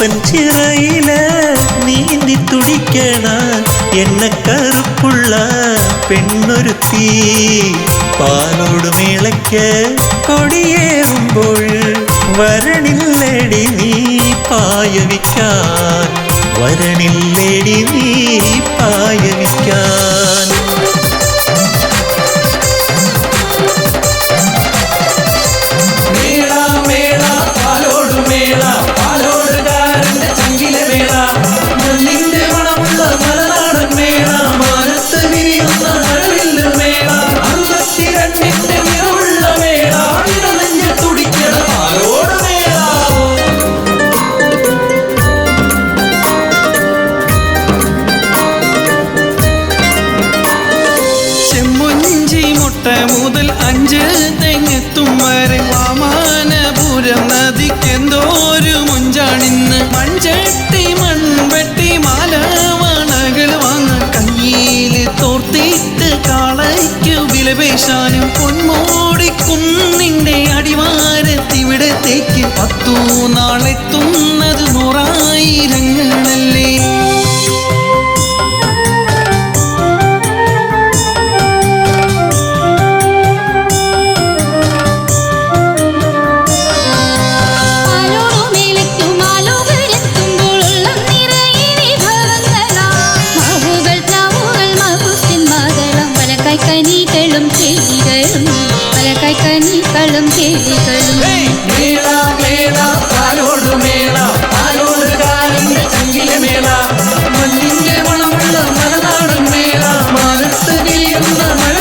മൂപ്പൻ ചിറയില് നീന്തി തുടിക്കണ എണ്ണക്കറുപ്പുള്ള പെണ്ണൊരുത്തി പാലോട് മേളയ്ക്ക് കൊടിയേറുമ്പോൾ വരണില്ലടി നീ പായവിക്കാൻ, വരണില്ലടി നീ പായവിക്കാൻ. മുതൽ 5 തെങ്ങെത്തും വരെ വാമാനപുരം നദിക്കെന്തോരു മുഞ്ചാണിന്ന്. മൺചട്ടി മൺവെട്ടി മാലവണകൾ വാങ്ങാൻ കയ്യില് തോർത്തിട്ട് കാളയ്ക്കു വിലപേശാനും പൊന്മൂടിക്കുന്നിന്റെ അടിവാരത്തിവിടത്തേക്ക് 10 നാളെത്തുന്നത് 100,000 മണ്ണിന്റെ മണമുള്ള മലനാടൻ മേള, മാനത്ത് വിരിയുന്ന മഴ